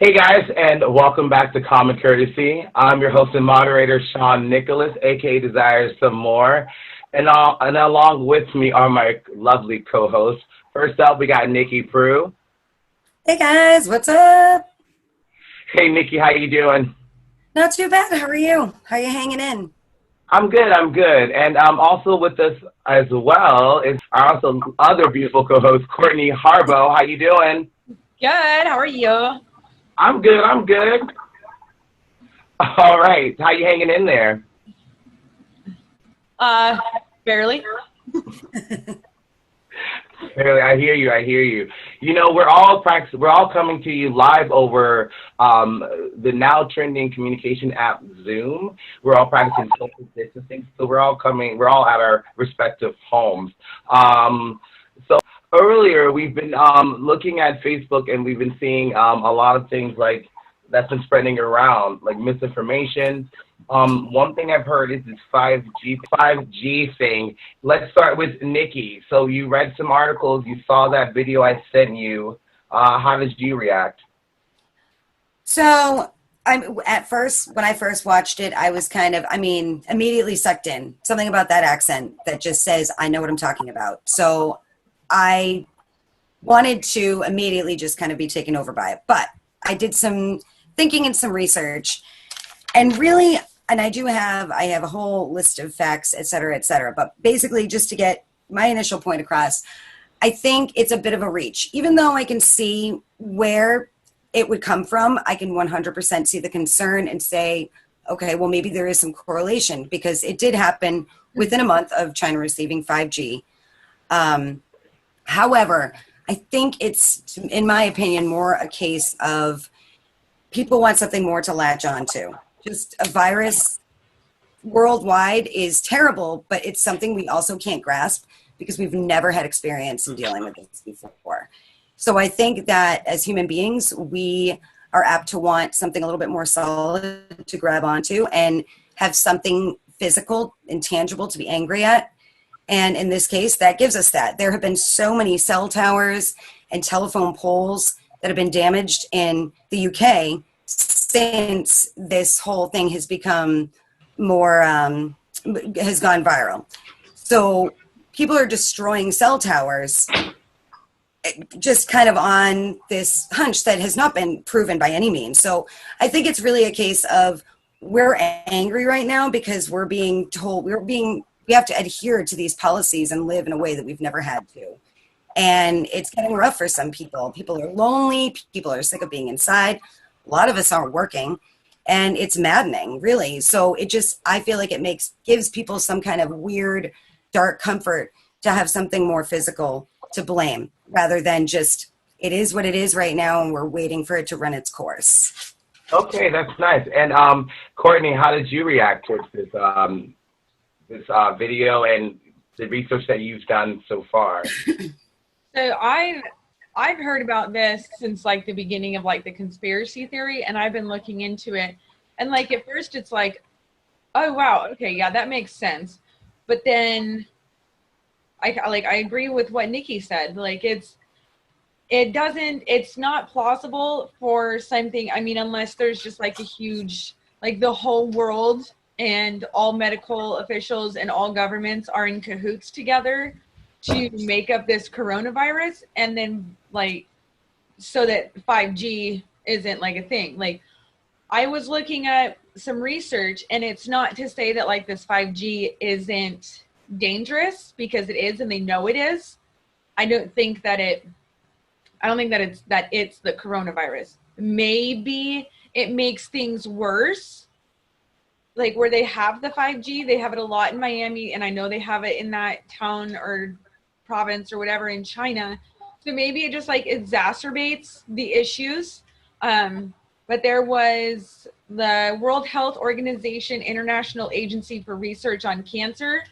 Hey guys, and welcome back to Common Courtesy. I'm your host and moderator, Sean Nicholas, aka Desires Some More, and along with me are my lovely co-hosts. First up, we got Nikki Prue. Hey guys, what's up? Hey Nikki, how you doing? Not too bad. How are you? How are you hanging in? I'm good. I'm good, and also with us as well is our also other beautiful co-host, Courtney Harbo. How you doing? Good. How are you? I'm good. I'm good. All right, how you hanging in there? Barely. Barely, I hear you. I hear you. You know, we're all coming to you live over the now trending communication app Zoom. We're all practicing social distancing, so we're all at our respective homes. So earlier, we've been looking at Facebook, and we've been seeing a lot of things like that's been spreading around, like misinformation. One thing I've heard is this 5G thing. Let's start with Nikki. So you read some articles, you saw that video I sent you. How did you react? So, at first, when I first watched it, I was immediately sucked in. Something about that accent that just says, I know what I'm talking about. So, I wanted to immediately just kind of be taken over by it. But I did some thinking and some research. And really, and I have a whole list of facts, et cetera, et cetera. But basically, just to get my initial point across, I think it's a bit of a reach. Even though I can see where it would come from, I can 100% see the concern and say, okay, well, maybe there is some correlation because it did happen within a month of China receiving 5G. However, I think it's, in my opinion, more a case of people want something more to latch onto. Just a virus worldwide is terrible, but it's something we also can't grasp because we've never had experience in dealing with this before. So I think that as human beings, we are apt to want something a little bit more solid to grab onto and have something physical and tangible to be angry at. And in this case, that gives us that. There have been so many cell towers and telephone poles that have been damaged in the UK since this whole thing has become more, has gone viral. So people are destroying cell towers just kind of on this hunch that has not been proven by any means. So I think it's really a case of we're angry right now because we're being told we have to adhere to these policies and live in a way that we've never had to. And it's getting rough for some people. People are lonely. People are sick of being inside. A lot of us aren't working, and it's maddening, really. So I feel like gives people some kind of weird, dark comfort to have something more physical to blame rather than just, it is what it is right now, and we're waiting for it to run its course. Okay, that's nice. And Courtney, how did you react towards this video and the research that you've done so far? So I've heard about this since like the beginning of like the conspiracy theory, and I've been looking into it. And like at first it's like, oh wow, okay, yeah, that makes sense. But then I agree with what Nikki said. Like it's not plausible for something, I mean, unless there's just like a huge, like the whole world and all medical officials and all governments are in cahoots together to make up this coronavirus, and then like so that 5G isn't like a thing. Like I was looking at some research, and it's not to say that like this 5G isn't dangerous, because it is, and they know it is. I don't think that it's the coronavirus. Maybe it makes things worse. Like where they have the 5G, they have it a lot in Miami, and I know they have it in that town or province or whatever in China. So maybe it just like exacerbates the issues. But there was the World Health Organization International Agency for Research on Cancer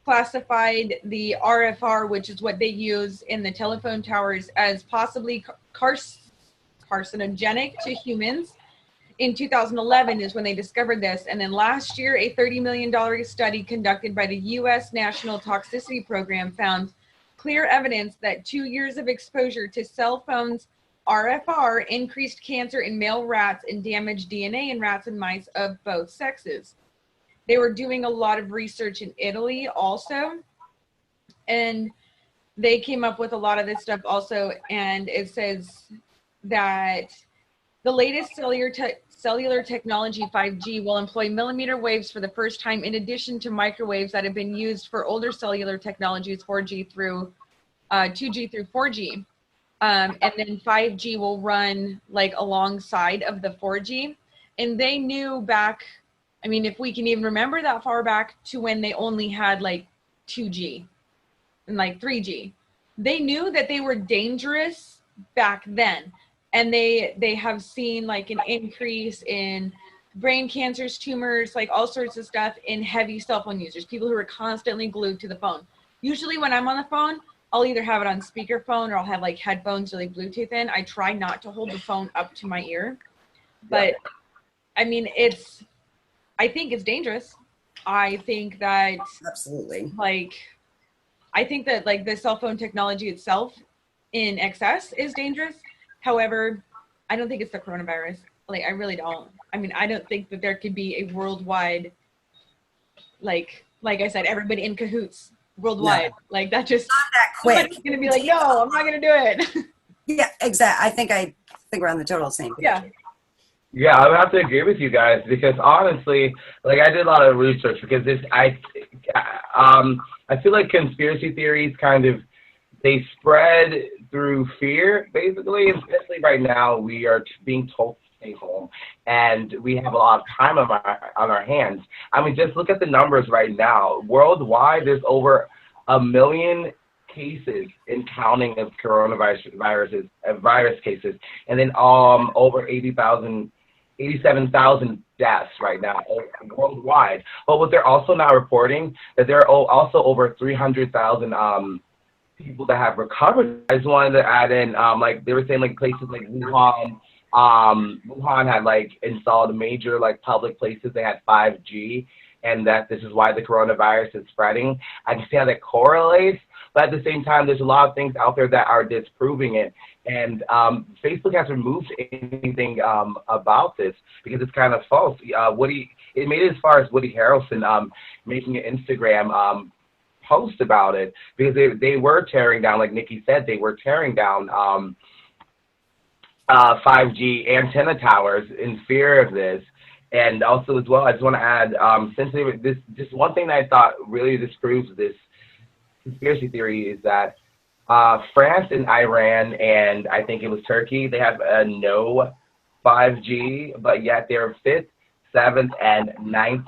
classified the RFR, which is what they use in the telephone towers, as possibly carcinogenic to humans. In 2011 is when they discovered this. And then last year, a $30 million study conducted by the U.S. National Toxicity Program found clear evidence that 2 years of exposure to cell phones RFR increased cancer in male rats and damaged DNA in rats and mice of both sexes. They were doing a lot of research in Italy also, and they came up with a lot of this stuff also, and it says that the latest cellular technology, 5G, will employ millimeter waves for the first time, in addition to microwaves that have been used for older cellular technologies, 2G through 4G. And then 5G will run like alongside of the 4G. And they knew back, I mean, if we can even remember that far back to when they only had like 2G and like 3G, they knew that they were dangerous back then. And they have seen like an increase in brain cancers, tumors, like all sorts of stuff in heavy cell phone users, people who are constantly glued to the phone. Usually when I'm on the phone, I'll either have it on speakerphone or I'll have like headphones or like Bluetooth in. I try not to hold the phone up to my ear, but I mean, I think it's dangerous. I think that Absolutely. I think that like the cell phone technology itself in excess is dangerous. However, I don't think it's the coronavirus. Like, I really don't. I mean, I don't think that there could be a worldwide, like I said, everybody in cahoots worldwide. No. Like that just Not that quick. Somebody's gonna be like, no, I'm not gonna do it. Yeah, exactly. I think we're on the total same page. Yeah. Yeah, I would have to agree with you guys because honestly, like I did a lot of research because I feel like conspiracy theories kind of they spread through fear, basically. Especially right now, we are being told to stay home, and we have a lot of time on our hands. I mean, just look at the numbers right now. Worldwide, there's over 1 million cases in counting of virus cases, and then over 87,000 deaths right now worldwide. But what they're also now reporting that there are also over 300,000 people that have recovered. I just wanted to add in, like they were saying, like places like Wuhan. Wuhan had like installed major like public places. They had 5G, and that this is why the coronavirus is spreading. I can see how that correlates, but at the same time, there's a lot of things out there that are disproving it. And Facebook has removed anything about this because it's kind of false. It made it as far as Woody Harrelson making an Instagram post about it because they were tearing down, like Nikki said, they were tearing down 5G antenna towers in fear of this. And also as well, I just want to add, since just one thing that I thought really disproves this conspiracy theory is that France and Iran and I think it was Turkey, they have a no 5G, but yet they're 5th, 7th, and 9th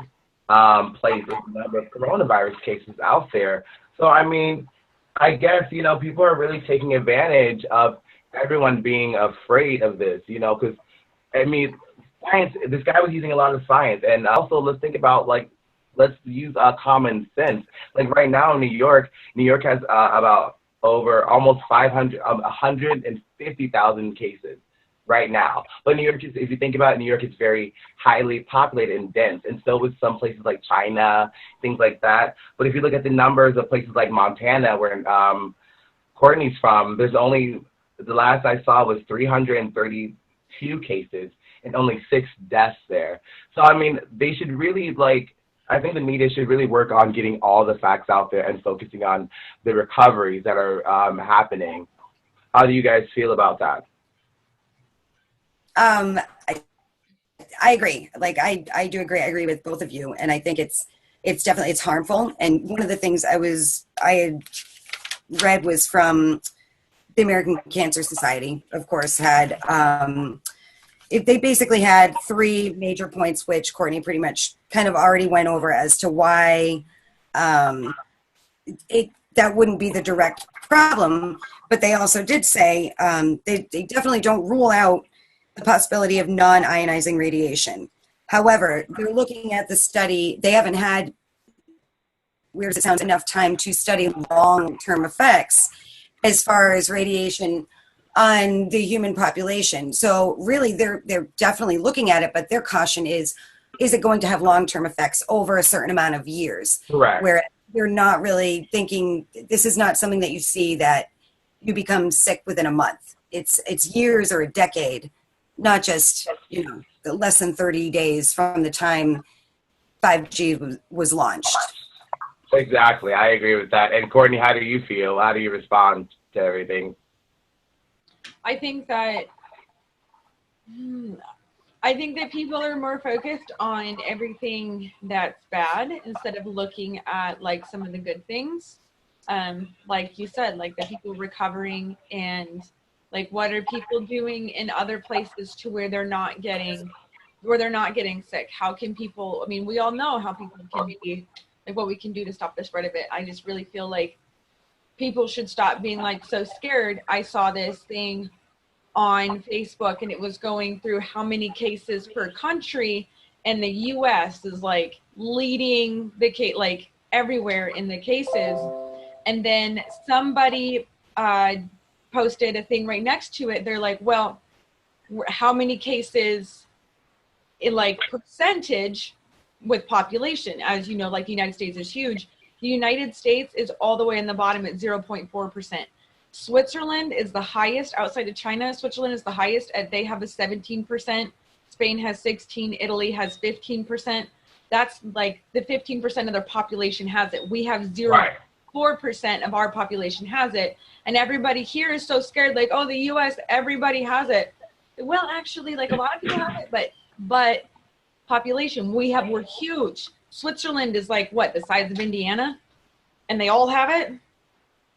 place with the number of coronavirus cases out there. So, I mean, I guess, people are really taking advantage of everyone being afraid of this, because, I mean, science, this guy was using a lot of science. And also, let's think about, let's use common sense. Like right now in New York has about over almost 150,000 cases right now. But New York is, if you think about it, New York is very highly populated and dense, and so with some places like China, things like that. But if you look at the numbers of places like Montana, where Courtney's from, there's only, the last I saw was 332 cases and only 6 deaths there. So, I mean, they should really, I think the media should really work on getting all the facts out there and focusing on the recoveries that are happening. How do you guys feel about that? I agree. I do agree. I agree with both of you. And I think it's definitely, it's harmful. And one of the things I had read was from the American Cancer Society, of course, had, they basically had 3 major points, which Courtney pretty much kind of already went over as to why that wouldn't be the direct problem. But they also did say they definitely don't rule out the possibility of non-ionizing radiation. However, they're looking at the study. They haven't had, weird as it sounds, enough time to study long-term effects as far as radiation on the human population. So really, they're definitely looking at it, but their caution is it going to have long-term effects over a certain amount of years? Correct. Where you're not really thinking, this is not something that you see that you become sick within a month. it's years or a decade, not just, you know, the less than 30 days from the time 5G was launched. Exactly. I agree with that. And Courtney, how do you feel? How do you respond to everything? I think that I think that people are more focused on everything that's bad instead of looking at like some of the good things. Like you said, like the people recovering and like what are people doing in other places to where they're not getting sick. How can people, I mean, we all know how people can be, like what we can do to stop the spread of it. I just really feel like people should stop being like so scared. I saw this thing on Facebook and it was going through how many cases per country, and the US is like leading the case, like everywhere in the cases. And then somebody posted a thing right next to it. They're like, well, how many cases in like percentage with population? As you know, like the United States is huge. The United States is all the way in the bottom at 0.4%. Switzerland is the highest outside of China. Switzerland is the highest at, they have a 17%. Spain has 16, Italy has 15%. That's like the 15% of their population has it. We have 0.4% of our population has it. And everybody here is so scared, like, oh, the US, everybody has it. Well, actually, like a lot of people have it, but population, we're huge. Switzerland is like what, the size of Indiana? And they all have it?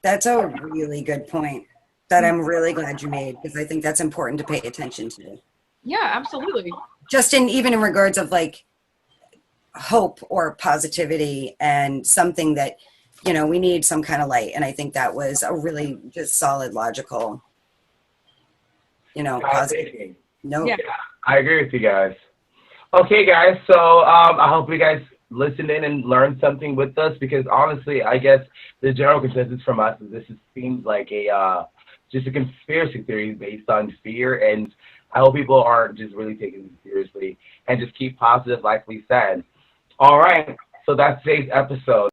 That's a really good point that I'm really glad you made, because I think that's important to pay attention to. Yeah, absolutely. Just even in regards of like hope or positivity and something that, you know, we need some kind of light. And I think that was a really just solid, logical, you know, positive. No, Yeah. I agree with you guys. Okay, guys. So I hope you guys listened in and learned something with us, because honestly, I guess the general consensus from us is this seems like a just a conspiracy theory based on fear, and I hope people aren't just really taking it seriously and just keep positive, like we said. All right. So that's today's episode.